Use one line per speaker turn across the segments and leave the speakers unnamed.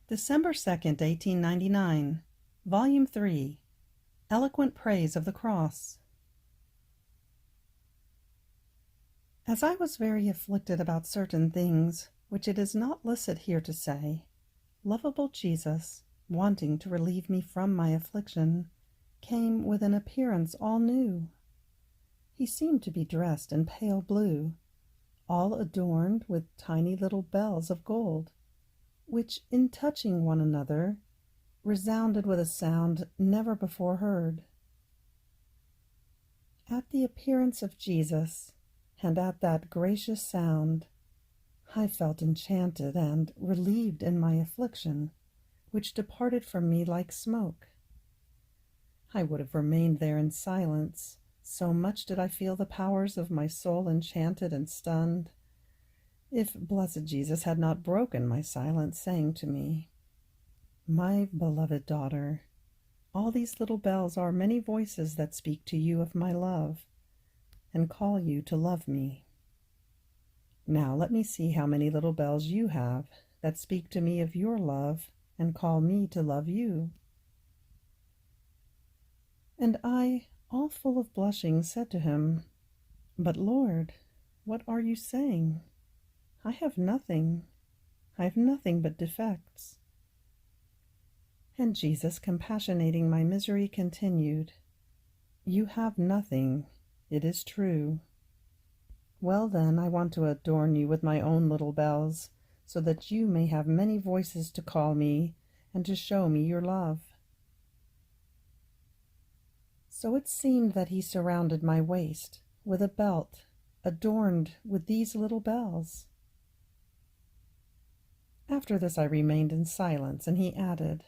December 2nd, 1899, Volume 3, Eloquent Praise of the Cross. As I was very afflicted about certain things, which it is not licit here to say, lovable Jesus, wanting to relieve me from my affliction, came with an appearance all new. He seemed to be dressed in pale blue, all adorned with tiny little bells of gold, which, in touching one another, resounded with a sound never before heard. At the appearance of Jesus, and at that gracious sound, I felt enchanted and relieved in my affliction, which departed from me like smoke. I would have remained there in silence, so much did I feel the powers of my soul enchanted and stunned, if blessed Jesus had not broken my silence, saying to me, "My beloved daughter, all these little bells are many voices that speak to you of my love, and call you to love me. Now let me see how many little bells you have that speak to me of your love, and call me to love you." And I, all full of blushing, said to him, "But Lord, what are you saying? I have nothing but defects." And Jesus, compassionating my misery, continued, "You have nothing, it is true. Well then, I want to adorn you with my own little bells, so that you may have many voices to call me and to show me your love." So it seemed that he surrounded my waist with a belt adorned with these little bells. After this I remained in silence, and he added,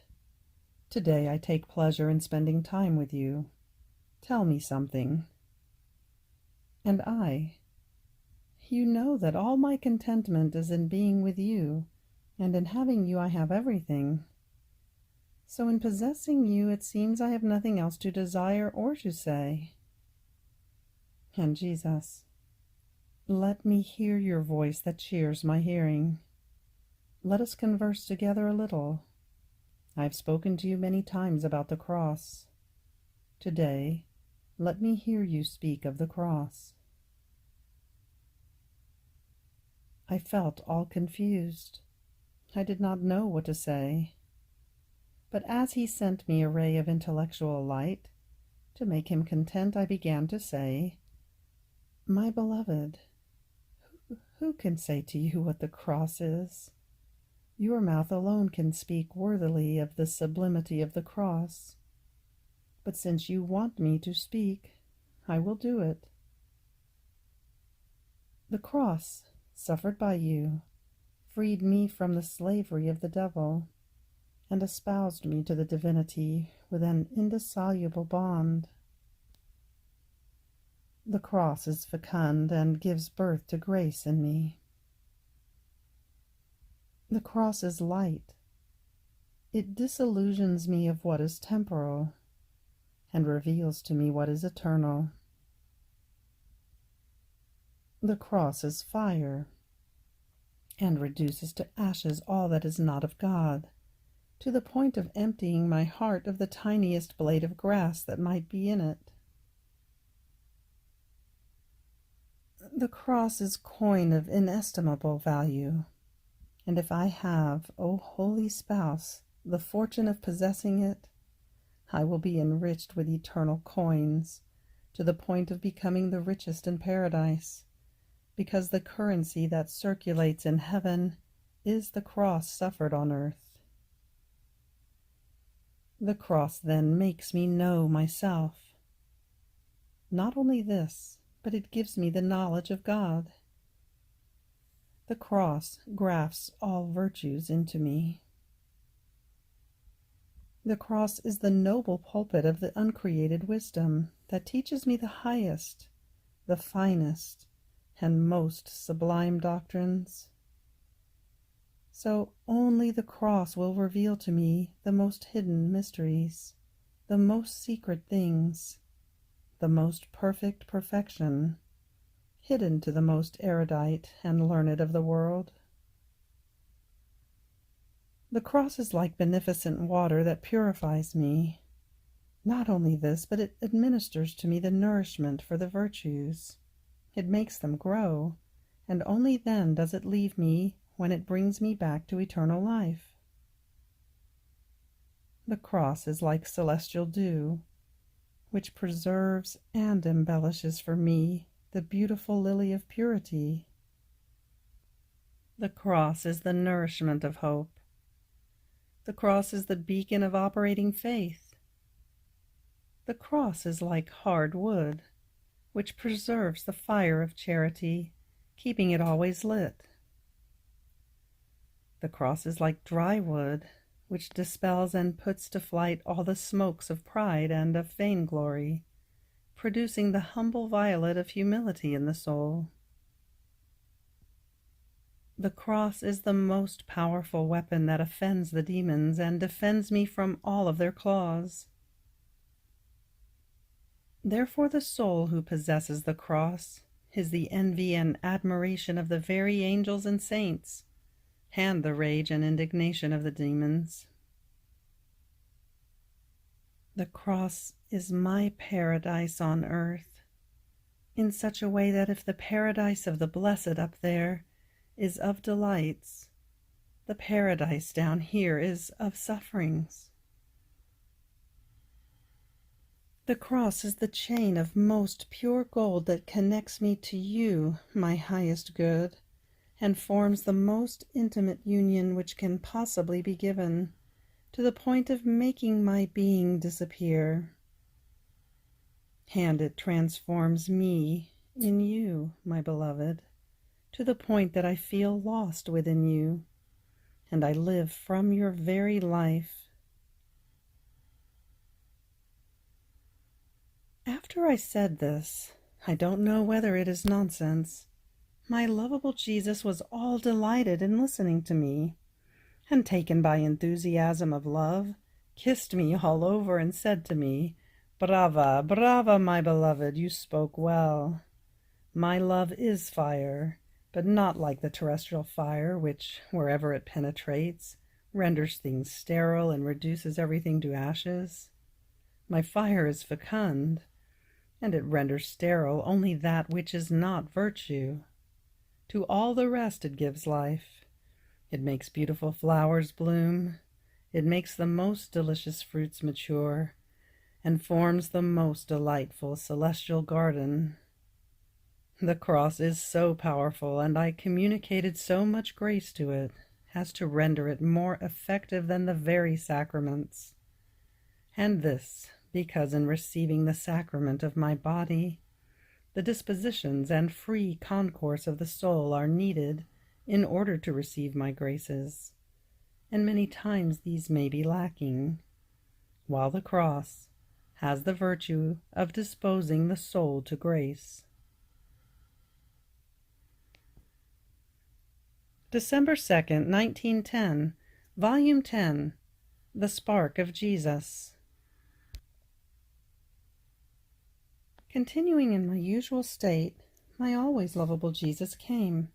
"Today I take pleasure in spending time with you. Tell me something." And I, "You know that all my contentment is in being with you, and in having you I have everything. So in possessing you it seems I have nothing else to desire or to say." And Jesus, "Let me hear your voice that cheers my hearing. Let us converse together a little. I have spoken to you many times about the cross. Today, let me hear you speak of the cross." I felt all confused. I did not know what to say. But as he sent me a ray of intellectual light, to make him content, I began to say, "My beloved, who can say to you what the cross is? Your mouth alone can speak worthily of the sublimity of the cross. But since you want me to speak, I will do it. The cross, suffered by you, freed me from the slavery of the devil, and espoused me to the divinity with an indissoluble bond. The cross is fecund and gives birth to grace in me. The cross is light. It disillusions me of what is temporal, and reveals to me what is eternal. The cross is fire, and reduces to ashes all that is not of God, to the point of emptying my heart of the tiniest blade of grass that might be in it. The cross is coin of inestimable value, and if I have, O holy spouse, the fortune of possessing it, I will be enriched with eternal coins, to the point of becoming the richest in paradise, because the currency that circulates in heaven is the cross suffered on earth. The cross then makes me know myself. Not only this, but it gives me the knowledge of God. The cross grafts all virtues into me. The cross is the noble pulpit of the uncreated wisdom that teaches me the highest, the finest, and most sublime doctrines. So only the cross will reveal to me the most hidden mysteries, the most secret things, the most perfect perfection, hidden to the most erudite and learned of the world. The cross is like beneficent water that purifies me. Not only this, but it administers to me the nourishment for the virtues. It makes them grow, and only then does it leave me when it brings me back to eternal life. The cross is like celestial dew, which preserves and embellishes for me the beautiful lily of purity. The cross is the nourishment of hope. The cross is the beacon of operating faith. The cross is like hard wood, which preserves the fire of charity, keeping it always lit. The cross is like dry wood, which dispels and puts to flight all the smokes of pride and of vainglory, producing the humble violet of humility in the soul. The cross is the most powerful weapon that offends the demons and defends me from all of their claws. Therefore the soul who possesses the cross is the envy and admiration of the very angels and saints, and the rage and indignation of the demons. The cross is my paradise on earth, in such a way that if the paradise of the blessed up there is of delights, the paradise down here is of sufferings. The cross is the chain of most pure gold that connects me to you, my highest good, and forms the most intimate union which can possibly be given, to the point of making my being disappear. And it transforms me in you, my beloved, to the point that I feel lost within you, and I live from your very life. After I said this, I don't know whether it is nonsense, my lovable Jesus was all delighted in listening to me, and taken by enthusiasm of love, kissed me all over and said to me, "Brava, brava, my beloved, you spoke well. My love is fire, but not like the terrestrial fire, which, wherever it penetrates, renders things sterile and reduces everything to ashes. My fire is fecund, and it renders sterile only that which is not virtue. To all the rest it gives life. It makes beautiful flowers bloom. It makes the most delicious fruits mature, and forms the most delightful celestial garden. The cross is so powerful, and I communicated so much grace to it, as to render it more effective than the very sacraments. And this, because in receiving the sacrament of my body, the dispositions and free concourse of the soul are needed in order to receive my graces, and many times these may be lacking, while the cross has the virtue of disposing the soul to grace. December 2nd, 1910, Volume 10, The Spark of Jesus. Continuing in my usual state, my always lovable Jesus came,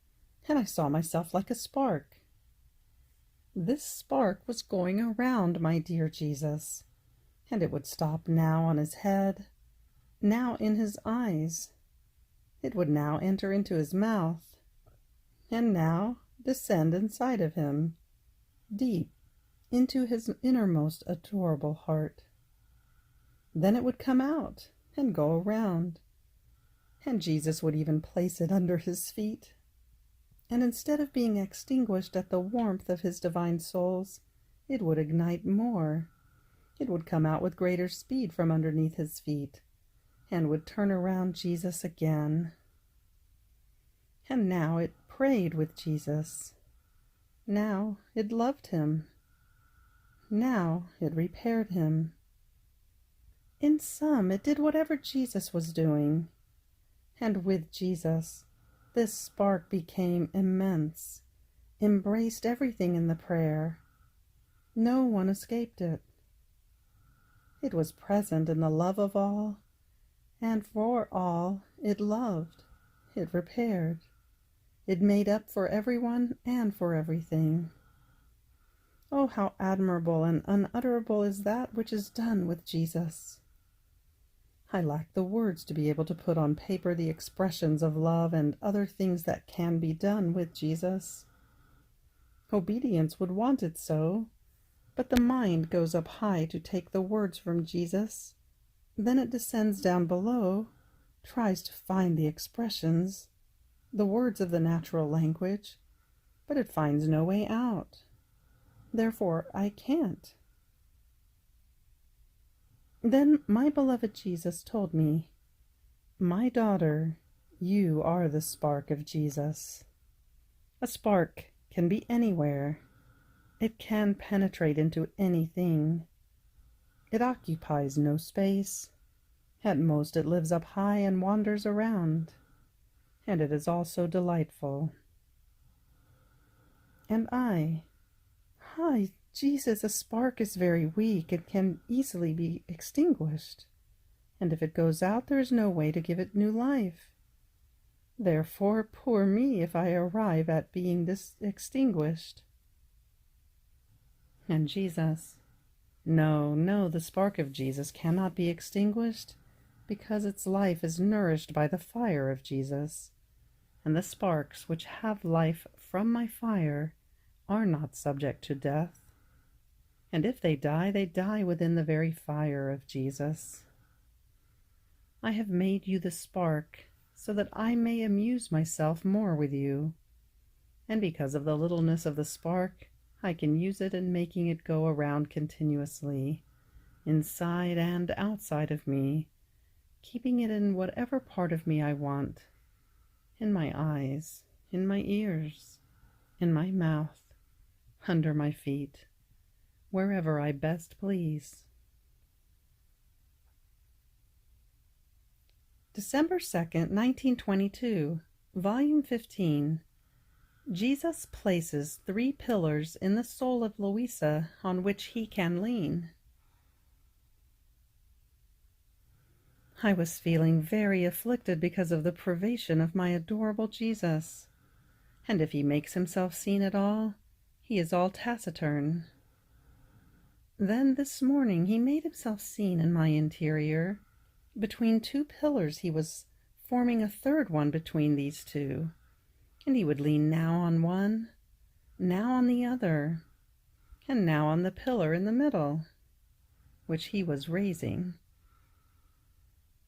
and I saw myself like a spark. This spark was going around my dear Jesus, and it would stop now on his head, now in his eyes. It would now enter into his mouth, and now descend inside of him, deep into his innermost adorable heart. Then it would come out and go around, and Jesus would even place it under his feet. And instead of being extinguished at the warmth of his divine souls, it would ignite more. It would come out with greater speed from underneath his feet, and would turn around Jesus again. And now it prayed with Jesus. Now it loved him. Now it repaired him. In sum, it did whatever Jesus was doing. And with Jesus, this spark became immense, embraced everything in the prayer. No one escaped it. It was present in the love of all, and for all it loved, it repaired, it made up for everyone and for everything. Oh, how admirable and unutterable is that which is done with Jesus! I lack the words to be able to put on paper the expressions of love and other things that can be done with Jesus. Obedience would want it so, but the mind goes up high to take the words from Jesus. Then it descends down below, tries to find the expressions, the words of the natural language, but it finds no way out. Therefore, I can't. Then my beloved Jesus told me, "My daughter, you are the spark of Jesus." A spark can be anywhere. It can penetrate into anything. It occupies no space. At most it lives up high and wanders around. And it is also delightful. And Jesus, a spark is very weak and can easily be extinguished. And if it goes out, there is no way to give it new life. Therefore, poor me if I arrive at being extinguished. And Jesus, no, the spark of Jesus cannot be extinguished, because its life is nourished by the fire of Jesus. And the sparks which have life from my fire are not subject to death. And if they die within the very fire of Jesus. I have made you the spark, so that I may amuse myself more with you. And because of the littleness of the spark, I can use it in making it go around continuously, inside and outside of me, keeping it in whatever part of me I want, in my eyes, in my ears, in my mouth, under my feet, wherever I best please. December 2nd, 1922, Volume 15. Jesus places 3 pillars in the soul of Luisa on which he can lean. I was feeling very afflicted because of the privation of my adorable Jesus. And if he makes himself seen at all, he is all taciturn. Then this morning he made himself seen in my interior. Between 2 pillars he was forming a third one between these 2, and he would lean now on one, now on the other, and now on the pillar in the middle, which he was raising.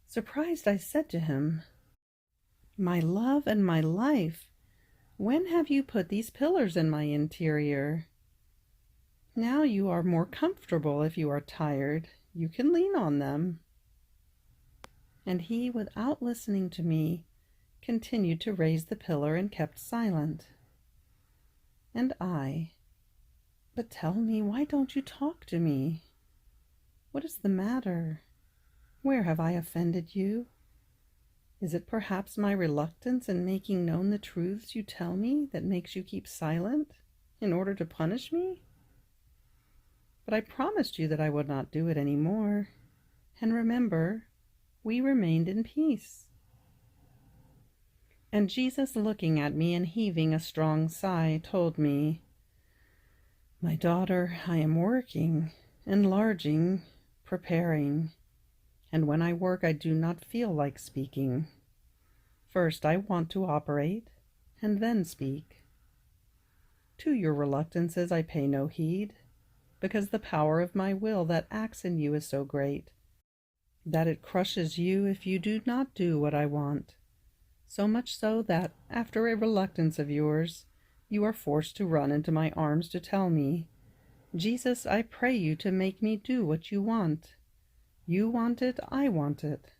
Surprised, I said to him, "My love and my life, when have you put these pillars in my interior? Now you are more comfortable. If you are tired, you can lean on them." And he, without listening to me, continued to raise the pillar and kept silent. And but tell me, why don't you talk to me? What is the matter? Where have I offended you? Is it perhaps my reluctance in making known the truths you tell me that makes you keep silent, in order to punish me? But I promised you that I would not do it any more, and remember, we remained in peace. And Jesus, looking at me and heaving a strong sigh, told me, "My daughter, I am working, enlarging, preparing, and when I work I do not feel like speaking. First I want to operate, and then speak. To your reluctances I pay no heed, because the power of my will that acts in you is so great, that it crushes you if you do not do what I want, so much so that, after a reluctance of yours, you are forced to run into my arms to tell me, 'Jesus, I pray you to make me do what you want. You want it, I want it.'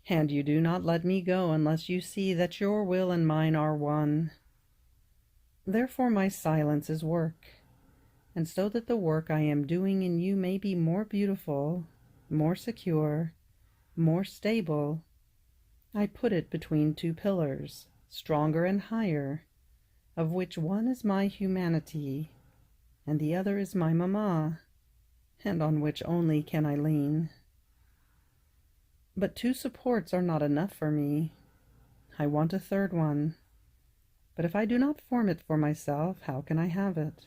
And you do not let me go unless you see that your will and mine are one. Therefore my silence is work, and so that the work I am doing in you may be more beautiful, more secure, more stable, I put it between 2 pillars, stronger and higher, of which one is my humanity, and the other is my mamma, and on which only can I lean. But 2 supports are not enough for me. I want a third one. But if I do not form it for myself, how can I have it?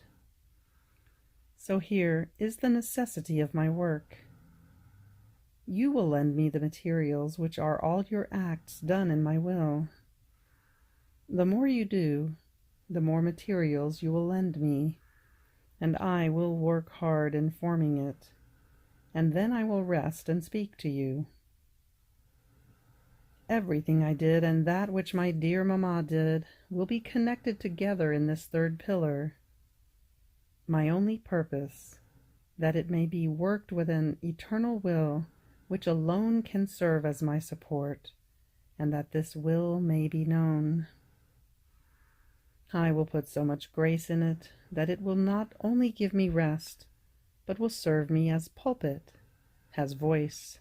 So here is the necessity of my work. You will lend me the materials which are all your acts done in my will. The more you do, the more materials you will lend me, and I will work hard in forming it, and then I will rest and speak to you. Everything I did and that which my dear mamma did will be connected together in this third pillar. My only purpose, that it may be worked with an eternal will which alone can serve as my support, and that this will may be known. I will put so much grace in it that it will not only give me rest, but will serve me as pulpit, as voice,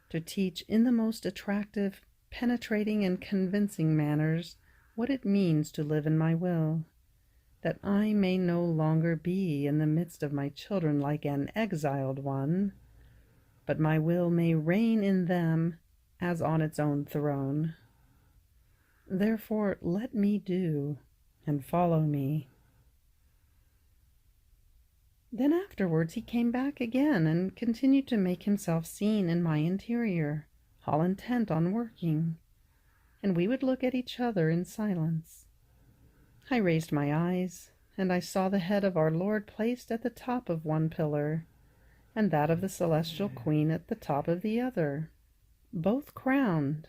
to teach in the most attractive, penetrating, and convincing manners what it means to live in my will, that I may no longer be in the midst of my children like an exiled one, but my will may reign in them as on its own throne. Therefore let me do, and follow me. Then afterwards he came back again and continued to make himself seen in my interior, all intent on working, and we would look at each other in silence. I raised my eyes, and I saw the head of our Lord placed at the top of one pillar, and that of the celestial Queen at the top of the other, both crowned.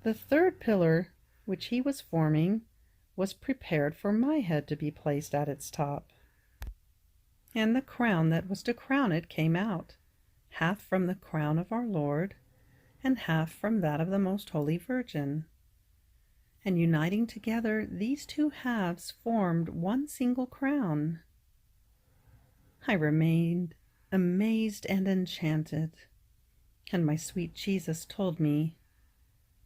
The third pillar, which he was forming, was prepared for my head to be placed at its top. And the crown that was to crown it came out, half from the crown of our Lord, and half from that of the Most Holy Virgin. And uniting together, these two halves formed one single crown. I remained amazed and enchanted, and my sweet Jesus told me,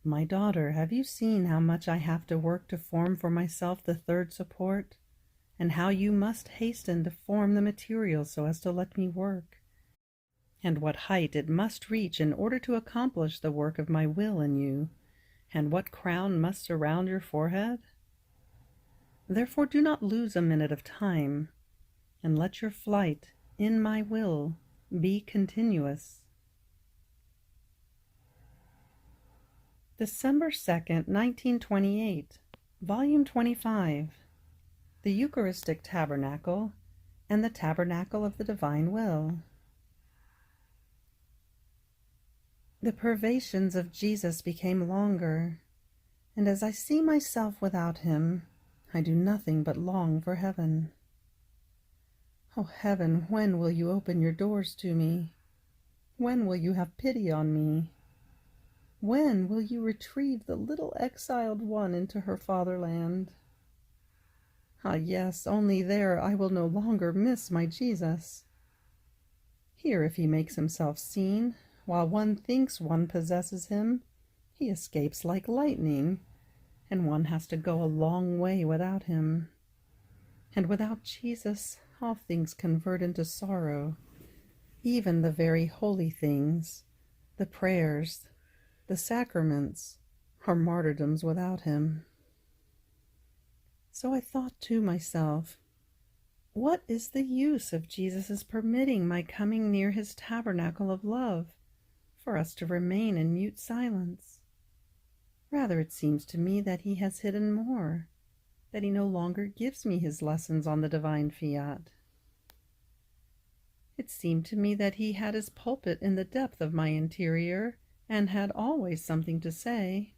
"My daughter, have you seen how much I have to work to form for myself the third support, and how you must hasten to form the materials so as to let me work, and what height it must reach in order to accomplish the work of my will in you, and what crown must surround your forehead? Therefore do not lose a minute of time, and let your flight in my will be continuous." December 2nd, 1928, Volume 25. The Eucharistic Tabernacle and the Tabernacle of the Divine Will. The privations of Jesus became longer, and as I see myself without him, I do nothing but long for heaven. Oh, heaven, when will you open your doors to me? When will you have pity on me? When will you retrieve the little exiled one into her fatherland? Ah, yes, only there I will no longer miss my Jesus. Here, if he makes himself seen, while one thinks one possesses him, he escapes like lightning, and one has to go a long way without him. And without Jesus, all things convert into sorrow, even the very holy things, the prayers, the sacraments, are martyrdoms without him. So I thought to myself, what is the use of Jesus' permitting my coming near his tabernacle of love, for us to remain in mute silence? Rather, it seems to me that he has hidden more, that he no longer gives me his lessons on the divine Fiat. It seemed to me that he had his pulpit in the depth of my interior, and had always something to say.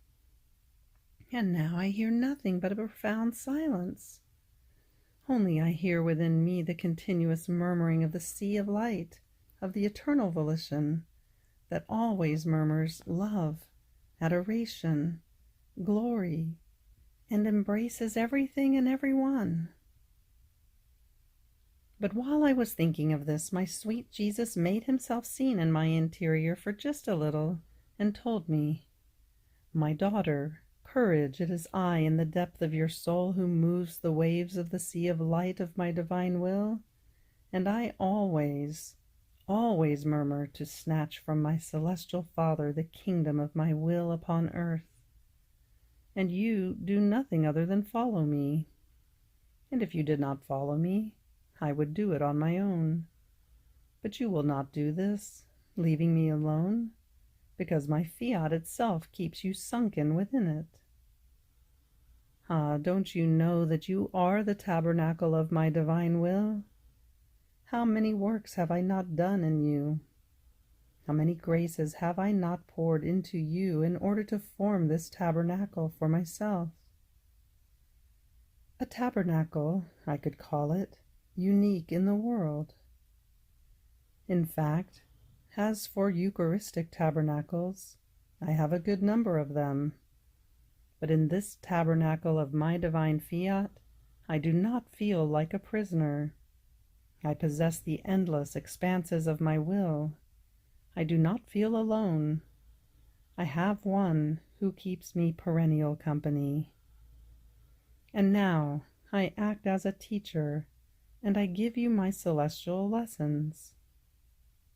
And now I hear nothing but a profound silence. Only I hear within me the continuous murmuring of the sea of light, of the eternal volition, that always murmurs love, adoration, glory, and embraces everything and every one. But while I was thinking of this, my sweet Jesus made himself seen in my interior for just a little, and told me, "My daughter, courage, it is I in the depth of your soul who moves the waves of the sea of light of my divine will, and I always, always murmur to snatch from my celestial Father the kingdom of my will upon earth. And you do nothing other than follow me. And if you did not follow me, I would do it on my own. But you will not do this, leaving me alone, because my fiat itself keeps you sunken within it. Ah, don't you know that you are the tabernacle of my divine will? How many works have I not done in you? How many graces have I not poured into you in order to form this tabernacle for myself? A tabernacle, I could call it, unique in the world. In fact, as for Eucharistic tabernacles, I have a good number of them. But in this tabernacle of my divine fiat, I do not feel like a prisoner. I possess the endless expanses of my will. I do not feel alone. I have one who keeps me perennial company. And now I act as a teacher, and I give you my celestial lessons.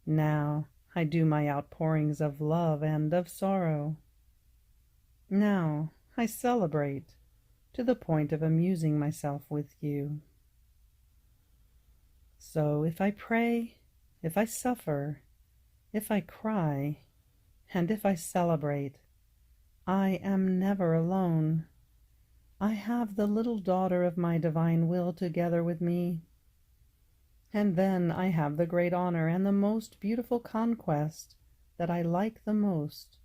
Now I do my outpourings of love and of sorrow. Now I celebrate, to the point of amusing myself with you. So if I pray, if I suffer, if I cry, and if I celebrate, I am never alone. I have the little daughter of my divine will together with me. And then I have the great honor and the most beautiful conquest that I like the most,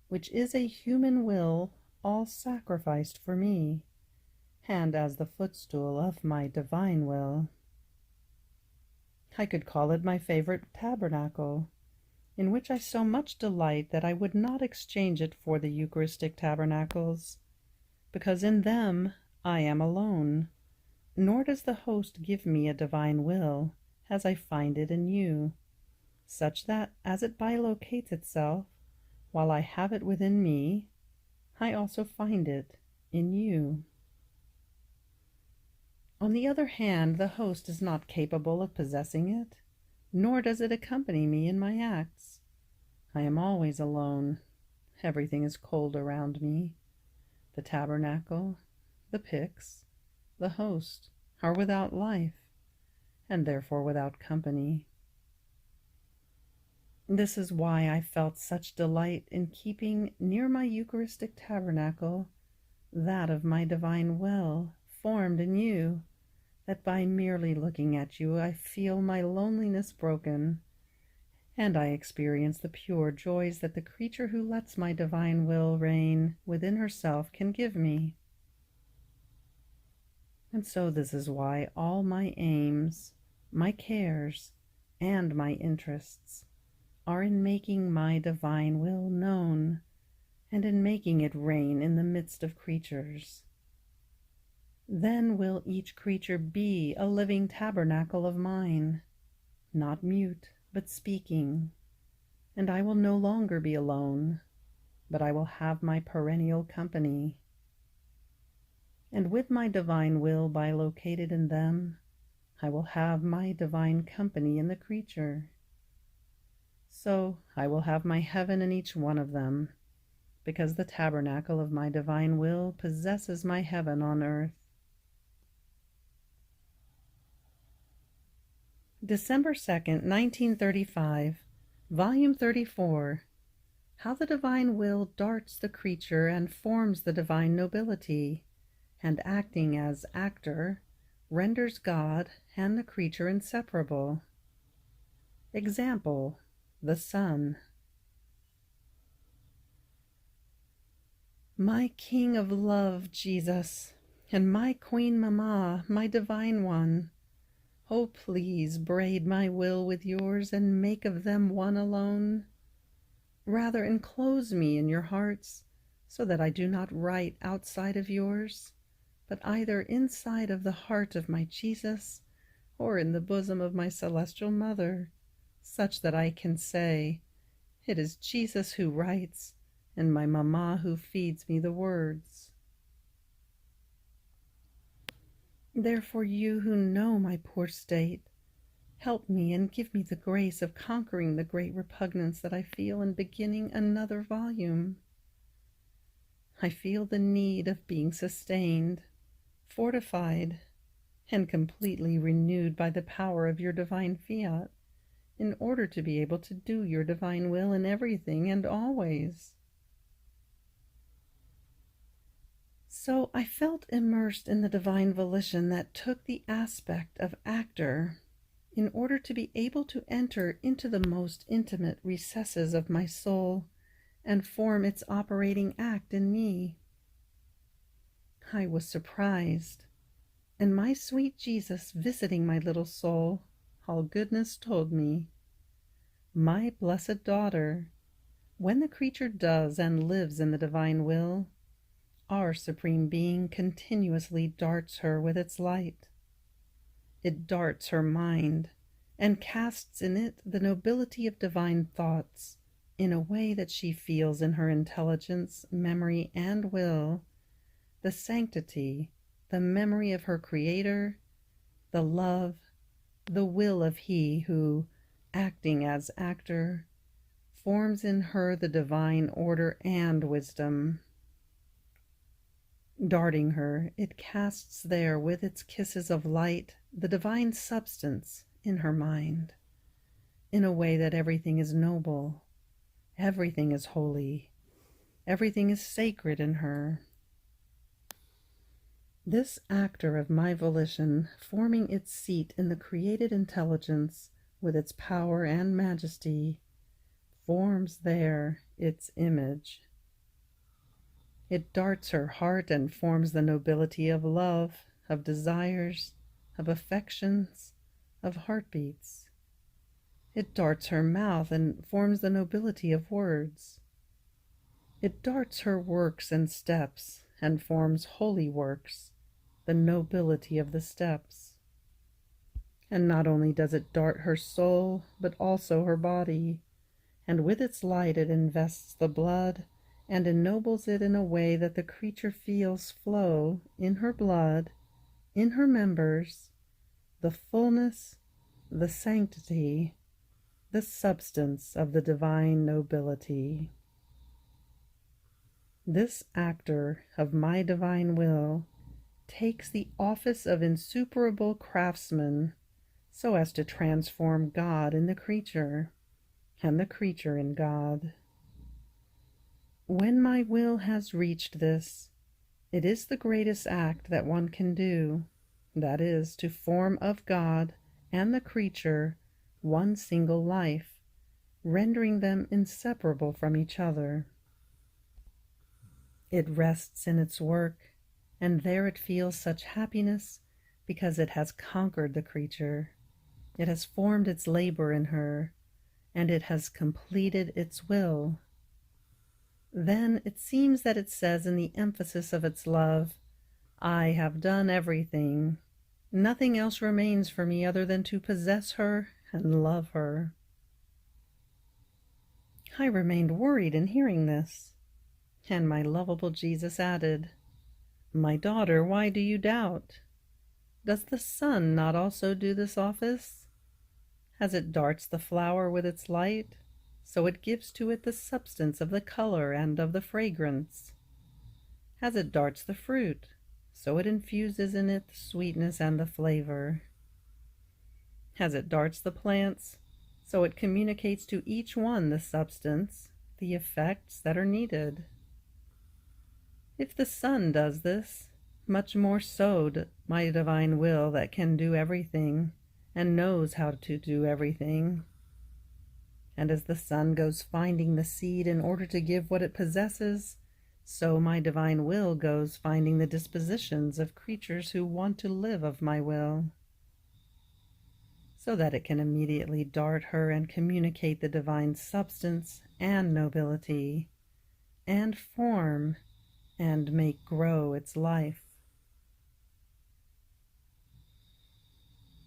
which is a human will all sacrificed for me, and as the footstool of my divine will. I could call it my favorite tabernacle, in which I so much delight that I would not exchange it for the Eucharistic tabernacles, because in them I am alone, nor does the host give me a divine will, as I find it in you, such that as it bilocates itself, while I have it within me, I also find it in you. On the other hand, the host is not capable of possessing it, nor does it accompany me in my acts. I am always alone. Everything is cold around me. The tabernacle, the pyx, the host are without life, and therefore without company. This is why I felt such delight in keeping near my Eucharistic tabernacle that of my divine will, formed in you, that by merely looking at you I feel my loneliness broken, and I experience the pure joys that the creature who lets my divine will reign within herself can give me. And so this is why all my aims, my cares, and my interests are in making my divine will known, and in making it reign in the midst of creatures. Then will each creature be a living tabernacle of mine, not mute, but speaking, and I will no longer be alone, but I will have my perennial company. And with my divine will bilocated in them, I will have my divine company in the creature. So I will have my heaven in each one of them, because the tabernacle of my divine will possesses my heaven on earth. December 2nd, 1935, Volume 34. How the divine will darts the creature and forms the divine nobility, and acting as actor, renders God and the creature inseparable. Example: the sun. My King of love, Jesus, and my Queen Mamma, my divine one, oh, please braid my will with yours and make of them one alone. Rather enclose me in your hearts, so that I do not write outside of yours, but either inside of the heart of my Jesus or in the bosom of my celestial mother, such that I can say, it is Jesus who writes, and my mamma who feeds me the words. Therefore, you who know my poor state, help me and give me the grace of conquering the great repugnance that I feel in beginning another volume. I feel the need of being sustained, fortified, and completely renewed by the power of your divine fiat, in order to be able to do your divine will in everything and always. So I felt immersed in the divine volition that took the aspect of actor, in order to be able to enter into the most intimate recesses of my soul and form its operating act in me. I was surprised, and my sweet Jesus visiting my little soul, all goodness told me, "My blessed daughter, when the creature does and lives in the divine will, our Supreme Being continuously darts her with its light. It darts her mind and casts in it the nobility of divine thoughts in a way that she feels in her intelligence, memory, and will, the sanctity, the memory of her Creator, the love, the will of He who, acting as actor, forms in her the divine order and wisdom. Darting her, it casts there with its kisses of light the divine substance in her mind, in a way that everything is noble, everything is holy, everything is sacred in her. This actor of my volition, forming its seat in the created intelligence with its power and majesty, forms there its image. It darts her heart and forms the nobility of love, of desires, of affections, of heartbeats. It darts her mouth and forms the nobility of words. It darts her works and steps and forms holy works, the nobility of the steps. And not only does it dart her soul, but also her body, and with its light it invests the blood and ennobles it in a way that the creature feels flow in her blood, in her members, the fullness, the sanctity, the substance of the divine nobility. This actor of my divine will takes the office of insuperable craftsman, so as to transform God in the creature, and the creature in God. When my will has reached this, it is the greatest act that one can do, that is, to form of God and the creature one single life, rendering them inseparable from each other. It rests in its work, and there it feels such happiness because it has conquered the creature, it has formed its labor in her, and it has completed its will. Then it seems that it says in the emphasis of its love, "I have done everything. Nothing else remains for me other than to possess her and love her." I remained worried in hearing this, and my lovable Jesus added, "My daughter, why do you doubt? Does the sun not also do this office? As it darts the flower with its light, so it gives to it the substance of the color and of the fragrance. As it darts the fruit, so it infuses in it the sweetness and the flavor. As it darts the plants, so it communicates to each one the substance, the effects that are needed. If the sun does this, much more so my divine will that can do everything and knows how to do everything. And as the sun goes finding the seed in order to give what it possesses, so my divine will goes finding the dispositions of creatures who want to live of my will, so that it can immediately dart her and communicate the divine substance and nobility, and form and make grow its life.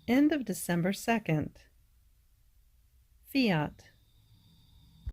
End of December 2nd. Fiat.